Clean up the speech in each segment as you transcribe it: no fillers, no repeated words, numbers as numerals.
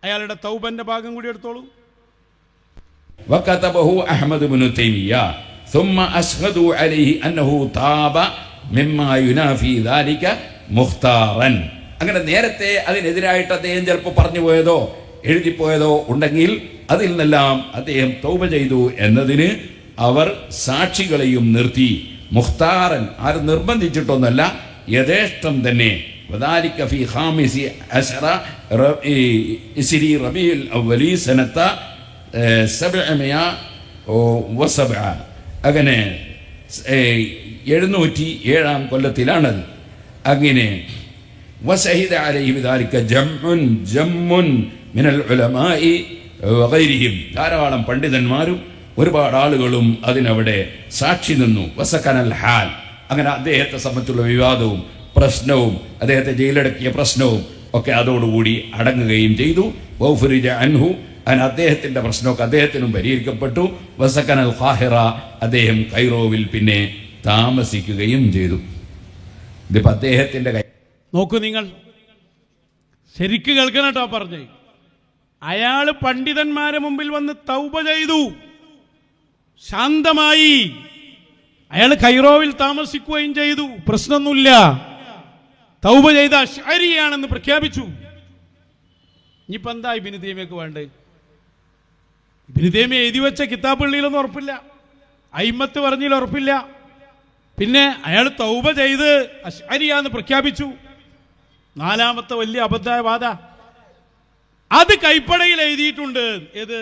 അയാളുടെ തൗബന്റെ ഭാഗം കൂടി എടുത്തോളൂ. وكتبه أحمد بن تيمية ثم أشهدوا عليه أنه تاب مما ينافي ذلك مختارا. അങ്ങനെ നേരത്തെ അതിനെതിരായിട്ട് അദ്ദേഹം ചിലപ്പോൾ പറഞ്ഞു പോയതോ എഴുതിപ്പോയതോ ഉണ്ടെങ്കിൽ അതിൽ നിന്നെല്ലാം അദ്ദേഹം തൗബ ചെയ്തു എന്നതിന് അവർ സാക്ഷികളെയും നിർത്തി. മുഖ്താറൻ, ആരും നിർബന്ധിച്ചിട്ടൊന്നല്ല, യഥേഷ്ടം തന്നെ. وذلك في خامس عشر ربيع الأول سنة 707. അങ്ങനെ 707 കൊല്ലത്തിലാണത്. അങ്ങനെ وشهد عليه بذلك جمع من العلماء وغيرهم. ധാരാളം പണ്ഡിതന്മാരും ഒരുപാട് ആളുകളും അതിനവിടെ സാക്ഷി നിന്നു. വസക്കനൽ ഹാൽ, അങ്ങനെ അദ്ദേഹത്തെ സംബന്ധിച്ചുള്ള വിവാദവും പ്രശ്നവും അദ്ദേഹത്തെ ജയിലടക്കിയ പ്രശ്നവും ഒക്കെ അതോടുകൂടി അടങ്ങുകയും ചെയ്തു. വൗഫുരിജ അൻഹു, അങ്ങനെ അദ്ദേഹത്തിന്റെ പ്രശ്നമൊക്കെ അദ്ദേഹത്തിനും പരിഹരിക്കപ്പെട്ടു. വസക്കനൽ ഖാഹിറ, അദ്ദേഹം കൈറോവിൽ പിന്നെ താമസിക്കുകയും ചെയ്തു. ഇതിപ്പോ അദ്ദേഹത്തിന്റെ നോക്കൂ, നിങ്ങൾ ശരിക്ക് കേൾക്കണം കേട്ടോ പറഞ്ഞേ. അയാള് പണ്ഡിതന്മാരെ മുമ്പിൽ വന്ന് തൗബ ചെയ്തു, ശാന്തമായി. അയാൾ കൈറോവിൽ താമസിക്കുകയും ചെയ്തു, പ്രശ്നമൊന്നുമില്ല. തൗബ ചെയ്ത അശ്അരിയാണെന്ന് പ്രഖ്യാപിച്ചു. ഇനിയിപ്പോ എന്താ ഇബ്നു തൈമിയ്യക്ക് വേണ്ടേ? ഇബ്നു തൈമിയ്യ എഴുതി വെച്ച കിതാബുകളിലൊന്നും ഉറപ്പില്ല, അയിമ്മത്ത് പറഞ്ഞതിൽ ഉറപ്പില്ല. പിന്നെ അയാൾ തൗബ ചെയ്ത് അശ്അരിയാന്ന് പ്രഖ്യാപിച്ചു. നാലാമത്തെ വലിയ അബദ്ധമായ വാദ അത് കൈപ്പടയിൽ എഴുതിയിട്ടുണ്ട്. ഏത്?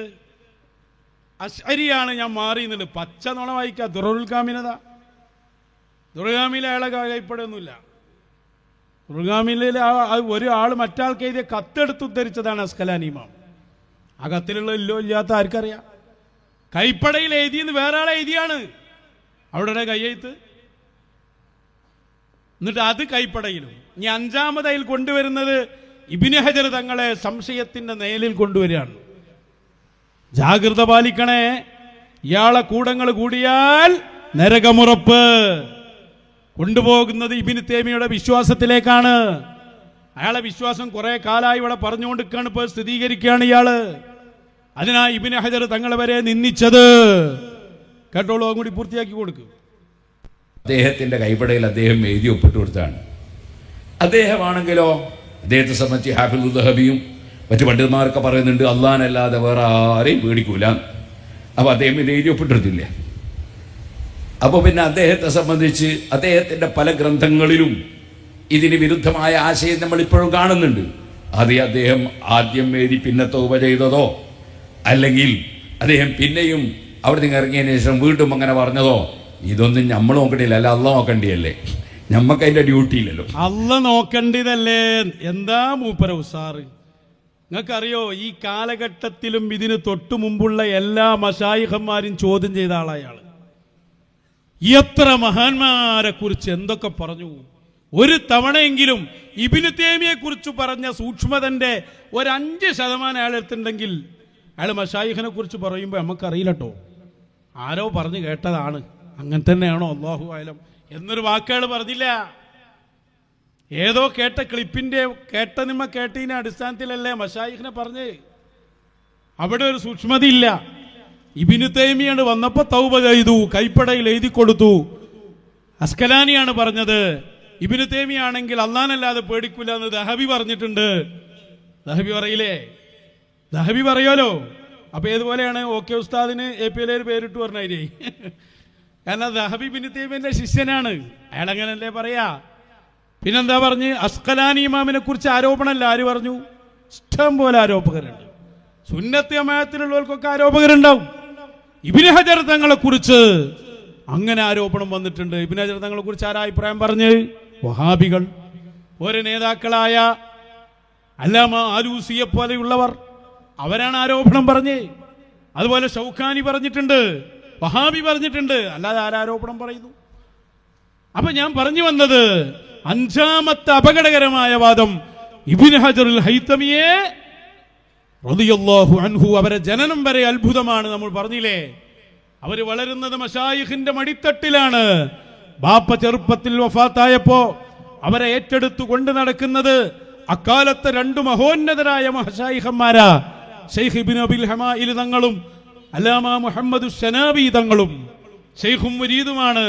അശ്അരിയാണ് ഞാൻ മാറി എന്നുണ്ട്. പച്ച നുണ വായിക്കുക. ദുറുൽകാമിനത, ദുറുൽകാമിയിലെ അയാളെ കൈപ്പടയൊന്നുമില്ല. ദുറുൽകാമിയിലെ ഒരു ആൾ മറ്റാൾക്ക് എഴുതിയ കത്തെടുത്ത് ഉദ്ധരിച്ചതാണ് അസ്കലാനി ഇമാം. ആ കത്തിലുള്ള ഇല്ലോ ഇല്ലാത്ത ആർക്കറിയാം? കൈപ്പടയിൽ എഴുതിയെന്ന് വേറെ ആളെ എഴുതിയാണ്, അവിടെ കയ്യെഴുത്ത്. എന്നിട്ട് അത് കൈപ്പടയിലും. ഇനി അഞ്ചാമതായി കൊണ്ടുവരുന്നത് ഇബ്നു ഹജർ തങ്ങളെ സംശയത്തിന്റെ നേലിൽ കൊണ്ടുവരികയാണ്. ജാഗ്രത പാലിക്കണേ, ഇയാളെ കൂടങ്ങൾ കൂടിയാൽ നരകമുറപ്പ്. കൊണ്ടുപോകുന്നത് ഇബ്നു തൈമിയ്യയുടെ വിശ്വാസത്തിലേക്കാണ്. അയാളെ വിശ്വാസം കുറെ കാലമായി ഇവിടെ പറഞ്ഞുകൊണ്ടിരിക്കുകയാണ്, ഇപ്പോൾ സ്ഥിരീകരിക്കുകയാണ് ഇയാള്. അതിനാ ഇബ്നു ഹജർ തങ്ങളെ വരെ നിന്ദിച്ചത്. കേട്ടോളൂ, കൂടി പൂർത്തിയാക്കി കൊടുക്കും. അദ്ദേഹത്തിന്റെ കൈപ്പടയിൽ അദ്ദേഹം എഴുതി ഒപ്പിട്ട് കൊടുത്താണ്. അദ്ദേഹമാണെങ്കിലോ അദ്ദേഹത്തെ സംബന്ധിച്ച് ഹാഫിദുൽ ദഹബിയും മറ്റു പണ്ഡിതന്മാരൊക്കെ പറയുന്നുണ്ട് അള്ളാഹനല്ലാതെ വേറെ ആരെയും പേടിക്കൂല. അപ്പൊ അദ്ദേഹം ഇത് എഴുതി ഒപ്പിട്ടിരുത്തില്ല. അപ്പൊ പിന്നെ അദ്ദേഹത്തെ സംബന്ധിച്ച് അദ്ദേഹത്തിന്റെ പല ഗ്രന്ഥങ്ങളിലും ഇതിന് വിരുദ്ധമായ ആശയം നമ്മൾ ഇപ്പോഴും കാണുന്നുണ്ട്. അത് അദ്ദേഹം ആദ്യം എഴുതി പിന്നെ തൗബ ചെയ്തതോ, അല്ലെങ്കിൽ അദ്ദേഹം പിന്നെയും അവിടെ നിന്ന് ഇറങ്ങിയതിന് ശേഷം വീണ്ടും അങ്ങനെ പറഞ്ഞതോ, ഇതൊന്നും നമ്മൾ നോക്കണ്ടില്ല. അല്ല, അള്ള നോക്കണ്ടിയല്ലേ? ഞമ്മക്ക് അതിന്റെ ഡ്യൂട്ടി ഇല്ലല്ലോ. അള്ള നോക്കണ്ടിയതല്ലേ? എന്താ മൂപ്പര ഉസാറ്! നിങ്ങൾക്കറിയോ, ഈ കാലഘട്ടത്തിലും ഇതിന് തൊട്ടു മുമ്പുള്ള എല്ലാ മശായിഖന്മാരും ചോദ്യം ചെയ്ത ആളായാള്. എത്ര മഹാന്മാരെ കുറിച്ച് എന്തൊക്കെ പറഞ്ഞു! ഒരു തവണയെങ്കിലും ഇബ്നു തൈമിയ്യയെ കുറിച്ച് പറഞ്ഞ സൂക്ഷ്മതന്റെ 5% അയാൾ എടുത്തിട്ടുണ്ടെങ്കിൽ അയാൾ മശായിഖിനെ കുറിച്ച് പറയുമ്പോൾ നമുക്കറിയില്ല കേട്ടോ, ആരോ പറഞ്ഞു കേട്ടതാണ്. അങ്ങനെ തന്നെയാണോ? അല്ലാഹു അഅലം എന്നൊരു വാക്കുകൾ പറഞ്ഞില്ല. ഏതോ കേട്ട ക്ലിപ്പിന്റെ കേട്ടതിന്റെ അടിസ്ഥാനത്തിലല്ലേ മശായിഖിനെ പറഞ്ഞ്. അവിടെ ഒരു സൂക്ഷ്മതയില്ല. ഇബ്നു തൈമിയ്യ വന്നപ്പോ തൗബ ചെയ്തു, കൈപ്പടയിൽ എഴുതി കൊടുത്തു. അസ്കലാനിയാണ് പറഞ്ഞത്. ഇബ്നു തൈമിയ്യ ആണെങ്കിൽ അല്ലാഹനല്ലാതെ പേടിക്കൂല എന്ന് ദഹബി പറഞ്ഞിട്ടുണ്ട്. ദഹബി പറയില്ലേ? ദഹബി പറയുമല്ലോ. അപ്പൊ ഏതുപോലെയാണ് ഓക്കെ ഉസ്താദിന് APL പേരിട്ട് പറഞ്ഞേ. കാരണം ദഹബി ഇബ്നു തൈമിയ്യന്റെ ശിഷ്യനാണ്, അയാൾ അങ്ങനല്ലേ പറയാ. പിന്നെന്താ പറഞ്ഞ്? അസ്കലാനി ഇമാമിനെ കുറിച്ച് ആരോപണമല്ല. ആര് പറഞ്ഞു? ഇഷ്ടം പോലെ ആരോപകരുണ്ട്. സുന്നത്ത് ജമാഅത്തിലുള്ളവർക്കൊക്കെ ആരോപകരുണ്ടാവും. ഇബ്നു ഹജർ തങ്ങളെ കുറിച്ച് അങ്ങനെ ആരോപണം വന്നിട്ടുണ്ട്. ഇബ്നു ഹജർ തങ്ങളെ കുറിച്ച് ആരാ അഭിപ്രായം പറഞ്ഞ്? വഹാബികൾ. ഒരു നേതാക്കളായ അല്ലാമ ആലൂസിയെ പോലെയുള്ളവർ, അവരാണ് ആരോപണം പറഞ്ഞ്. അതുപോലെ ഷൗക്കാനി പറഞ്ഞിട്ടുണ്ട്, വഹാബി പറഞ്ഞിട്ടുണ്ട്. അല്ലാതെ ആരോപണം പറയുന്നു? അപ്പൊ ഞാൻ പറഞ്ഞു വന്നത്, അഞ്ചാമത്തെ അപകടകരമായ വാദം ഇബ്നു ഹജറുൽ ഹൈതമിയെ റളിയല്ലാഹു അൻഹു, അവരെ ജനനം വരെ അത്ഭുതമാണ്. നമ്മൾ പറഞ്ഞില്ലേ, അവര് വളരുന്നത് മശായിഖിന്റെ മടിത്തട്ടിലാണ്. ബാപ്പ ചെറുപ്പത്തിൽ വഫാത്തായപ്പോ അവരെ ഏറ്റെടുത്തു കൊണ്ട് നടക്കുന്നത് അക്കാലത്തെ രണ്ട് മഹോന്നതരായ മഹാശൈഖന്മാരാ, ശൈഖ് ഇബ്നു അബിൽ ഹമായിൽ തങ്ങളും അല്ലാമ മുഹമ്മദ് ശനാബി തങ്ങളും ശൈഖും മുരീദുമാണ്.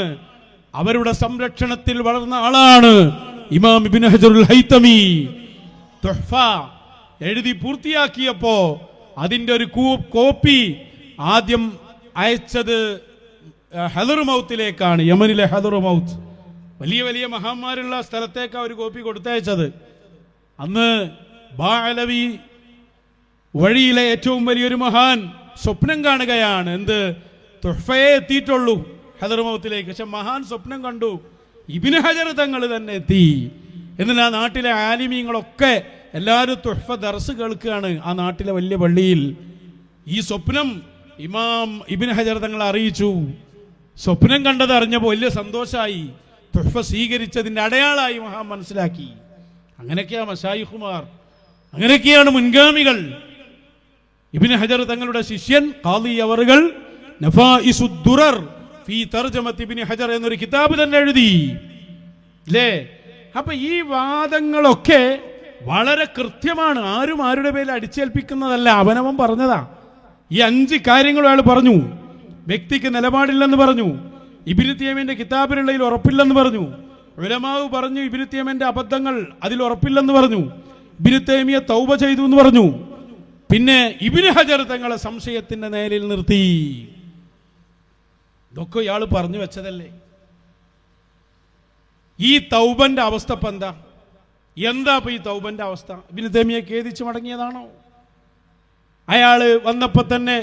അവരുടെ സംരക്ഷണത്തിൽ വളർന്ന ആളാണ് ഇമാം ഇബ്നു ഹജറുൽ ഹൈതമി. തുഹ്ഫ എഴുതി പൂർത്തിയാക്കിയപ്പോ അതിന്റെ ഒരു കോപ്പി ആദ്യം അയച്ചത് ഹദർമൗത്തിലേക്കാണ്, യമനിലെ ഹദർമൗത്ത്. വലിയ വലിയ മഹാന്മാരുള്ള സ്ഥലത്തേക്ക് ഒരു കോപ്പി കൊടുത്തയച്ചത്. അന്ന് ബാഅലവി വഴിയിലെ ഏറ്റവും വലിയൊരു മഹാൻ സ്വപ്നം കാണുകയാണ്. എന്ത്? തുഹ്ഫയെ എത്തിയിട്ടുള്ളൂ ഹദർമൗത്തിലേക്ക്. പക്ഷെ മഹാൻ സ്വപ്നം കണ്ടു, ഇബ്നു ഹജർ തങ്ങൾ തന്നെ എത്തി. എന്നിട്ട് ആ നാട്ടിലെ ആലിമീങ്ങളൊക്കെ എല്ലാവരും തുഹ്ഫ ദർസ് കേൾക്കുകയാണ് ആ നാട്ടിലെ വലിയ പള്ളിയിൽ. ഈ സ്വപ്നം ഇമാം ഇബ്നു ഹജർ തങ്ങളെ അറിയിച്ചു. സ്വപ്നം കണ്ടത് അറിഞ്ഞപ്പോൾ വലിയ സന്തോഷമായി. തുഹ്ഫ സ്വീകരിച്ചതിൻ്റെ അടയാളായി മഹാൻ മനസ്സിലാക്കി. അങ്ങനെയൊക്കെയാണ് മശായിഖുമാർ, അങ്ങനെയൊക്കെയാണ് മുൻഗാമികൾ. ഇബ്നു ഹജർ തങ്ങളുടെ ശിഷ്യൻ ഖാദി അവറുകൾ നഫായിസുദ് ദുറർ ഫീ തർജമത്ത് ഇബ്നു ഹജർ എന്നൊരു കിതാബ് തന്നെ എഴുതി അല്ലേ. അപ്പൊ ഈ വാദങ്ങളൊക്കെ വളരെ കൃത്യമാണ്, ആരും ആരുടെ പേരിൽ അടിച്ചേൽപ്പിക്കുന്നതല്ല, അവനവൻ പറഞ്ഞതാ. ഈ 5 കാര്യങ്ങളും അയാൾ പറഞ്ഞു. വ്യക്തിക്ക് നിലപാടില്ലെന്ന് പറഞ്ഞു, ഇബ്നു തൈമിയയുടെ കിതാബിലുള്ളതിൽ ഉറപ്പില്ലെന്ന് പറഞ്ഞു, ഉലമാവ് പറഞ്ഞു ഇബ്നു തൈമിയയുടെ അബദ്ധങ്ങൾ അതിൽ ഉറപ്പില്ലെന്ന് പറഞ്ഞു, ഇബ്നു തൈമിയ തൗബ ചെയ്തു എന്ന് പറഞ്ഞു. പിന്നെ ഇബ്നു ഹജർ തങ്ങളെ സംശയത്തിന്റെ നേരിൽ നിർത്തി. ഇതൊക്കെ ഇയാൾ പറഞ്ഞു വെച്ചതല്ലേ. ഈ തൗബന്റെ അവസ്ഥ ഇപ്പം എന്താ? ഇപ്പൊ ഈ തൗബന്റെ അവസ്ഥ? ഇബ്നു തൈമിയ ഖേദിച്ച് മടങ്ങിയതാണോ? അയാള് വന്നപ്പോ തന്നെ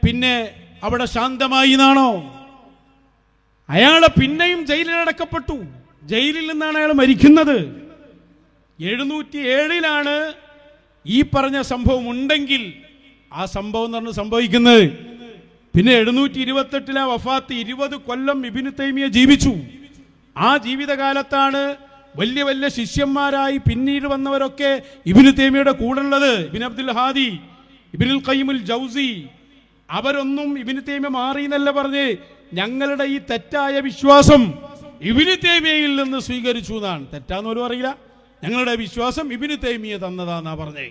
പിന്നെ അവിടെ ശാന്തമായി എന്നാണോ? അയാളെ പിന്നെയും ജയിലിലടക്കപ്പെട്ടു. ജയിലിൽ നിന്നാണ് അയാൾ മരിക്കുന്നത്. 707 ഈ പറഞ്ഞ സംഭവം ഉണ്ടെങ്കിൽ ആ സംഭവം എന്ന് പറഞ്ഞ് സംഭവിക്കുന്നത്. പിന്നെ 728 വഫാത്ത്. 20 കൊല്ലം ഇബ്നു തൈമിയ ജീവിച്ചു. ആ ജീവിതകാലത്താണ് വലിയ വലിയ ശിഷ്യന്മാരായി പിന്നീട് വന്നവരൊക്കെ ഇബ്നു തൈമിയയുടെ കൂടെ ഉള്ളത്. ഇബ്നു അബ്ദുൽ ഹാദി, ഇബ്നുൽ ഖയ്യിമുൽ ജൗസി, അവരൊന്നും ഇബ്നു തൈമിയ മാറി എന്നല്ല പറഞ്ഞ് ഞങ്ങളുടെ ഈ തെറ്റായ വിശ്വാസം ഇബ്നു തൈമിയയിൽ നിന്ന് സ്വീകരിച്ചു എന്നാണ്. തെറ്റാന്ന് പോലും അറിയില്ല. ഞങ്ങളുടെ വിശ്വാസം ഇബ്നു തൈമിയ തന്നതാന്നാ പറഞ്ഞേ.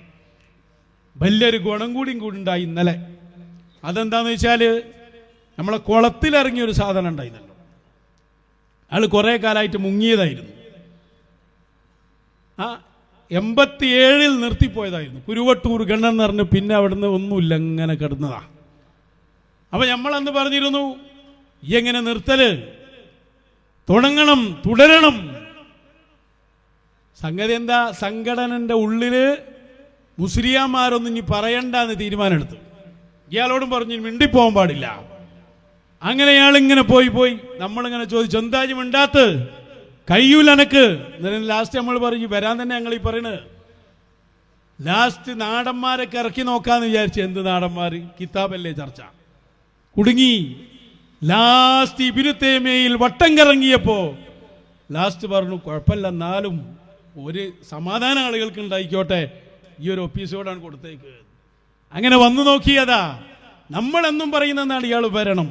വലിയൊരു ഗുണം കൂടി ഉണ്ടായി ഇന്നലെ. അതെന്താന്ന് വെച്ചാല് നമ്മളെ കുളത്തിലിറങ്ങിയൊരു സാധനം ഉണ്ടായിരുന്നല്ലോ. അയാൾ കുറെ കാലമായിട്ട് മുങ്ങിയതായിരുന്നു. ആ 87 നിർത്തിപ്പോയതായിരുന്നു. കുരുവട്ടൂർ ഗണ്ണെന്ന് പറഞ്ഞ് പിന്നെ അവിടുന്ന് ഒന്നുമില്ല, ഇങ്ങനെ കിടന്നതാ. അപ്പൊ നമ്മളന്ന് പറഞ്ഞിരുന്നു ഈ എങ്ങനെ നിർത്തല്, തുടങ്ങണം, തുടരണം. സംഗതി എന്താ? സംഘടനന്റെ ഉള്ളില് മുസ്ലിയാമാരൊന്നും ഇനി പറയണ്ടെന്ന് തീരുമാനമെടുത്തു. ഇയാളോടും പറഞ്ഞു മിണ്ടിപ്പോകാൻ പാടില്ല. അങ്ങനെ ഇയാളിങ്ങനെ പോയി നമ്മളിങ്ങനെ ചോദിച്ചു എന്താ മിണ്ടാത്ത്, കഴിയൂല എനക്ക്. ലാസ്റ്റ് നമ്മൾ പറഞ്ഞു വരാൻ തന്നെ ഞങ്ങൾ ഈ പറയണത്. ലാസ്റ്റ് നാടന്മാരൊക്കെ ഇറക്കി നോക്കാന്ന് വിചാരിച്ചു. എന്ത് നാടന്മാർ? കിതാബല്ലേ ചർച്ച. കുടുങ്ങി. ലാസ്റ്റ് ഇബ്നു തൈമിയയിൽ വട്ടം കറങ്ങിയപ്പോ ലാസ്റ്റ് പറഞ്ഞു കുഴപ്പമില്ല, എന്നാലും ഒരു സമാധാന ആളുകൾക്ക് ഉണ്ടായിക്കോട്ടെ, ഈ ഒരു എപ്പിസോഡാണ് കൊടുത്തേക്ക്. അങ്ങനെ വന്നു നോക്കിയതാ. നമ്മളെന്നും പറയുന്നതാണ് ഇയാൾ വരണം.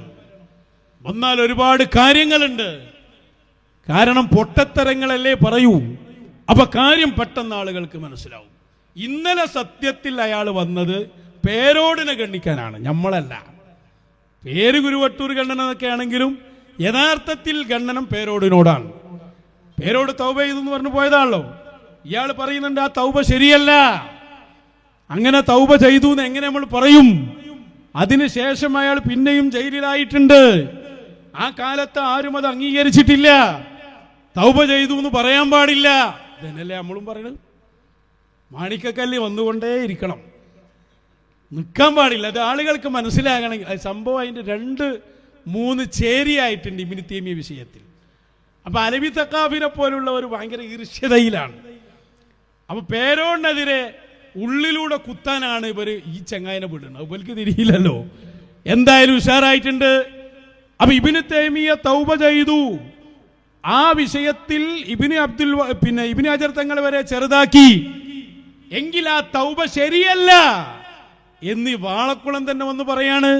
വന്നാൽ ഒരുപാട് കാര്യങ്ങളുണ്ട്. കാരണം പൊട്ടത്തരങ്ങളല്ലേ പറയൂ. അപ്പൊ കാര്യം പെട്ടെന്ന് ആളുകൾക്ക് മനസ്സിലാവും. ഇന്നലെ സത്യത്തിൽ അയാൾ വന്നത് പേരോടിനെ ഗണ്ണിക്കാനാണ്, നമ്മളല്ല. പേര് കുരുവട്ടൂർ ഗണ്ണനം എന്നൊക്കെ ആണെങ്കിലും യഥാർത്ഥത്തിൽ ഗണ്ണനം പേരോടിനോടാണ്. പേരോട് തൗബ ചെയ്തെന്ന് പറഞ്ഞു പോയതാണല്ലോ. ഇയാൾ പറയുന്നുണ്ട് ആ തൗബ ശരിയല്ല. അങ്ങനെ തൗബ ചെയ്തു എന്ന് എങ്ങനെ നമ്മൾ പറയും? അതിനുശേഷം അയാൾ പിന്നെയും ജയിലിലായിട്ടുണ്ട്. ആ കാലത്ത് ആരും അത് അംഗീകരിച്ചിട്ടില്ല. തൗബ ചെയ്തു എന്ന് പറയാൻ പാടില്ല. ഇതന്നല്ലേ നമ്മളും പറയുന്നത്. മാണിക്കക്കല്ല് വന്നുകൊണ്ടേ ഇരിക്കണം, നിൽക്കാൻ പാടില്ല. അത് ആളുകൾക്ക് മനസ്സിലാകണമെങ്കിൽ സംഭവം അതിൻ്റെ 2-3 ചേരിയായിട്ടുണ്ട് ഇബ്നു തൈമിയ വിഷയത്തിൽ. അപ്പൊ അലവി തക്കാഫിനെ പോലുള്ളവർ ഭയങ്കര ഈർഷ്യതയിലാണ്. അപ്പൊ പേരോടിനെതിരെ ഉള്ളിലൂടെ കുത്താനാണ് ഇവർ ഈ ചങ്ങായിനെ വിടുന്നത്. ഇവർക്ക് തിരിയില്ലല്ലോ. എന്തായാലും ഉഷാറായിട്ടുണ്ട്. അപ്പൊ ഇബ്നു തൈമിയ തൗബ ചെയ്തു. ആ വിഷയത്തിൽ ഇബ്നു ഹജർ തങ്ങൾ വരെ ചെറുതാക്കി. എങ്കിൽ ആ തൗബ ശരിയല്ല എന്ന് വാളക്കുളം തന്നെ വന്ന് പറയാണ്.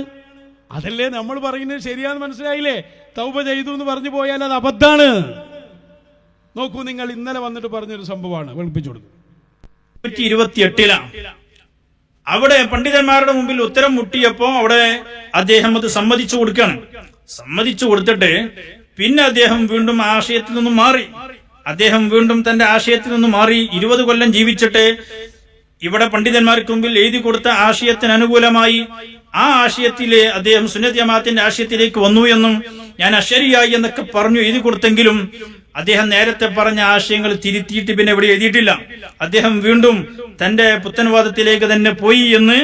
അതല്ലേ നമ്മൾ പറയുന്നത്? ശരിയാന്ന് മനസ്സിലായില്ലേ? തൗബ ചെയ്തു എന്ന് പറഞ്ഞു പോയാൽ അത് അബദ്ധാണ്. നോക്കൂ നിങ്ങൾ, ഇന്നലെ വന്നിട്ട് പറഞ്ഞൊരു സംഭവമാണ്, വെളുപ്പിച്ചു കൊടുക്കും. 128-ലാണ്. അവിടെ പണ്ഡിതന്മാരുടെ മുമ്പിൽ ഉത്തരം മുട്ടിയപ്പോ അവിടെ അദ്ദേഹം അത് സമ്മതിച്ചു കൊടുക്കുകയാണ്. സമ്മതിച്ചു കൊടുത്തിട്ട് പിന്നെ അദ്ദേഹം വീണ്ടും ആശയത്തിൽ നിന്നും മാറി. അദ്ദേഹം വീണ്ടും തന്റെ ആശയത്തിൽ നിന്നും മാറി 20 കൊല്ലം ജീവിച്ചിട്ട് ഇവിടെ പണ്ഡിതന്മാർക്ക് മുമ്പിൽ എഴുതി കൊടുത്ത ആശയത്തിന് അനുകൂലമായി ആ ആശയത്തിലെ അദ്ദേഹം സുന്നത്ത് ജമാഅത്തിന്റെ ആശയത്തിലേക്ക് വന്നു എന്നും ഞാൻ അശരിയായി എന്നൊക്കെ പറഞ്ഞു എഴുതി കൊടുത്തെങ്കിലും അദ്ദേഹം നേരത്തെ പറഞ്ഞ ആശയങ്ങൾ തിരുത്തിയിട്ട് പിന്നെ ഇവിടെ എഴുതിയിട്ടില്ല. അദ്ദേഹം വീണ്ടും തന്റെ പുത്തൻവാദത്തിലേക്ക് തന്നെ പോയി എന്ന്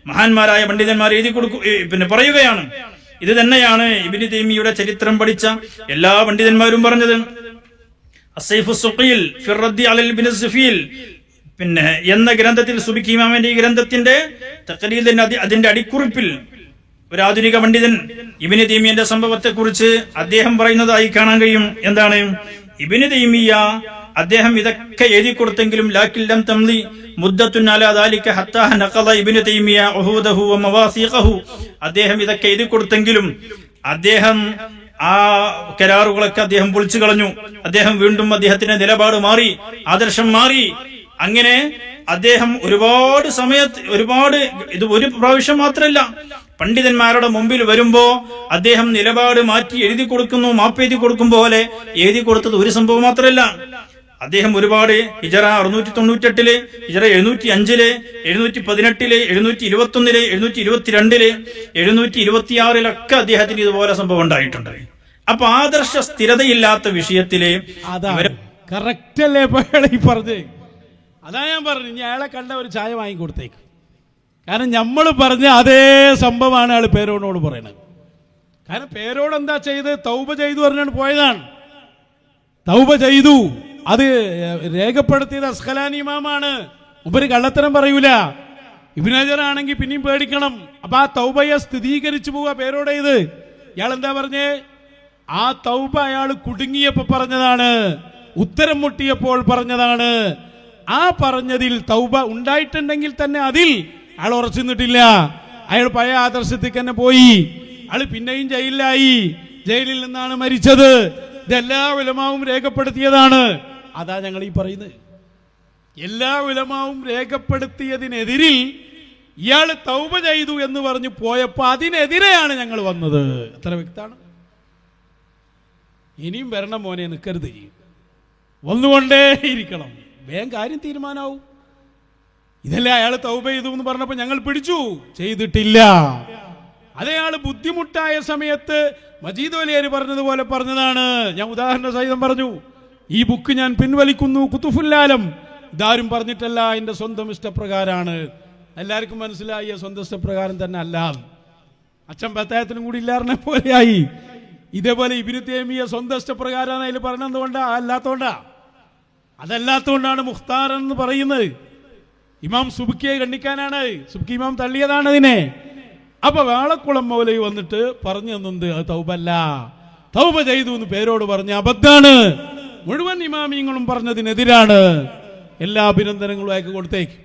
മഹാന്മാരായ പണ്ഡിതന്മാർ എഴുതി പിന്നെ പറയുകയാണ്. ഇത് തന്നെയാണ് ഇബ്നു തൈമിയ്യയുടെ ചരിത്രം പഠിച്ച എല്ലാ പണ്ഡിതന്മാരും പറഞ്ഞത്. അസ്സൈഫു സുഖീൽ ഫി റദ്ദി അലൽ ഇബ്നു സുഫീൽ പിന്നെ എന്ന ഗ്രന്ഥത്തിൽ സുബിക്കി ഇമാമിന്റെ ഈ ഗ്രന്ഥത്തിന്റെ തഖ്രീദിന്റെ അതിന്റെ അടിക്കുറിപ്പിൽ ഒരു ആധുനിക പണ്ഡിതൻ ഇബ്നു തൈമിയ്യന്റെ സംഭവത്തെ കുറിച്ച് അദ്ദേഹം പറയുന്നതായി കാണാൻ കഴിയും. എന്താണ്? ഇബ്നു തൈമിയ്യ അദ്ദേഹം ഇതൊക്കെ എഴുതി കൊടുത്തെങ്കിലും ലാക്കില്ലം തംലി മുദ്ദത്തുൻ അലാ ദാലിക ഹത്താ നഖദ ഇബ്നു തൈമിയ്യ ഉഹൂദഹു വ മവാസിഖഹു. അദ്ദേഹം ഇതൊക്കെ എഴുതി കൊടുത്തെങ്കിലും അദ്ദേഹം ആ കരാറുകളൊക്കെ അദ്ദേഹം പൊളിച്ചു കളഞ്ഞു. അദ്ദേഹം വീണ്ടും അദ്ദേഹത്തിന്റെ നിലപാട് മാറി, ആദർശം മാറി. അങ്ങനെ അദ്ദേഹം ഒരുപാട് ഇത് ഒരു പ്രാവശ്യം മാത്രമല്ല, പണ്ഡിതന്മാരുടെ മുമ്പിൽ വരുമ്പോ അദ്ദേഹം നിലപാട് മാറ്റി എഴുതി കൊടുക്കുന്നു, മാപ്പ് എഴുതി കൊടുക്കും പോലെ എഴുതി കൊടുത്തത് ഒരു സംഭവം മാത്രമല്ല. അദ്ദേഹം ഒരുപാട് ഹിജറ 698, ഹിജറ 705, 718, 721, 722, 726 അദ്ദേഹത്തിന് ഇതുപോലെ സംഭവം ഉണ്ടായിട്ടുണ്ട്. അപ്പൊ ആദർശ സ്ഥിരതയില്ലാത്ത വിഷയത്തില് കറക്റ്റ് അല്ലേ ഈ പറഞ്ഞേ? അതാ ഞാൻ പറഞ്ഞു, ഇനി അയാളെ കണ്ട ഒരു ചായ വാങ്ങിക്കൊടുത്തേക്ക്. കാരണം നമ്മൾ പറഞ്ഞ അതേ സംഭവമാണ് അയാൾ പേരോനോട് പറയുന്നത്. കാരണം പേരോട് എന്താ ചെയ്ത്? തൗബ ചെയ്തു പറഞ്ഞാണ് പോയതാണ്. തൗബ ചെയ്തു, അത് രേഖപ്പെടുത്തിയത് അസ്ഖലാനി ഇമാമാണ്. ഉപരി കള്ളത്തരം പറയൂല. ഇബ്നു ഹജർ ആണെങ്കിൽ പിന്നെയും പേടിക്കണം. അപ്പൊ ആ തൗബയെ സ്ഥിരീകരിച്ചു പോവുക പേരോട് ചെയ്ത്. ഇയാൾ എന്താ പറഞ്ഞേ? ആ തൗബ അയാൾ കുടുങ്ങിയപ്പോ പറഞ്ഞതാണ്, ഉത്തരം മുട്ടിയപ്പോൾ പറഞ്ഞതാണ്. ആ പറഞ്ഞതിൽ തൗബ ഉണ്ടായിട്ടുണ്ടെങ്കിൽ തന്നെ അതിൽ അയാൾ ഉറച്ചു നിന്നിട്ടില്ല. അയാൾ പഴയ ആദർശത്തേക്ക് തന്നെ പോയി. അയാൾ പിന്നെയും ജയിലിലായി. ജയിലിൽ നിന്നാണ് മരിച്ചത്. ഇതെല്ലാ ഉലമാവും രേഖപ്പെടുത്തിയതാണ്. അതാ ഞങ്ങൾ ഈ പറയുന്നത്. എല്ലാ ഉലമാവും രേഖപ്പെടുത്തിയതിനെതിരിൽ ഇയാൾ തൗബ ചെയ്തു എന്ന് പറഞ്ഞു പോയപ്പോ അതിനെതിരെയാണ് ഞങ്ങൾ വന്നത്. എത്ര വ്യക്തമാണ്. ഇനിയും വരണം മോനെ, നിൽക്കരുത്, വന്നുകൊണ്ടേ ഇരിക്കണം. വേഗം കാര്യം തീരുമാനാവും. ഇതല്ലേ അയാൾ തൗബ ചെയ്തു എന്ന് പറഞ്ഞപ്പോ ഞങ്ങൾ പിടിച്ചു, ചെയ്തിട്ടില്ല. അതയാൾ ബുദ്ധിമുട്ടായ സമയത്ത് മജീദ് വലിയാർ പറഞ്ഞതുപോലെ പറഞ്ഞതാണ്. ഞാൻ ഉദാഹരണ സഹിതം പറഞ്ഞു, ഈ ബുക്ക് ഞാൻ പിൻവലിക്കുന്നു, കുത്തുഫുല്ലാലം. ഇതാരും പറഞ്ഞിട്ടല്ല, എന്റെ സ്വന്തം ഇഷ്ടപ്രകാരമാണ്. എല്ലാവർക്കും മനസ്സിലായി സ്വന്തം ഇഷ്ടപ്രകാരം തന്നെ അല്ല. അച്ഛൻ പത്തായത്തിനും കൂടി ഇല്ലാറിനെ പോലെയായി. ഇതേപോലെ ഇബ്നു തൈമിയ്യ സ്വന്തം ഇഷ്ടപ്രകാരമാണ് അതിൽ പറഞ്ഞതുകൊണ്ടാ, അല്ലാത്തോണ്ടാ? അതല്ലാത്തോണ്ടാണ് മുഖ്താർ എന്ന് പറയുന്നത്. ഇമാം സുബ്കിയെ ഖണ്ഡിക്കാനാണ്. സുബ്കി ഇമാം തള്ളിയതാണ് അതിനെ. അപ്പൊ വാളക്കുളം മൗലവി വന്നിട്ട് പറഞ്ഞു തന്നത് അത് തൗബല്ല, തൗബ ചെയ്തു എന്ന് പേരോട് പറഞ്ഞ അബദ്ധാണ്. മുഴുവൻ ഇമാമിയങ്ങളും പറഞ്ഞതിനെതിരാണ്. എല്ലാ അഭിനന്ദനങ്ങളും അയക്ക് കൊടുത്തേക്ക്.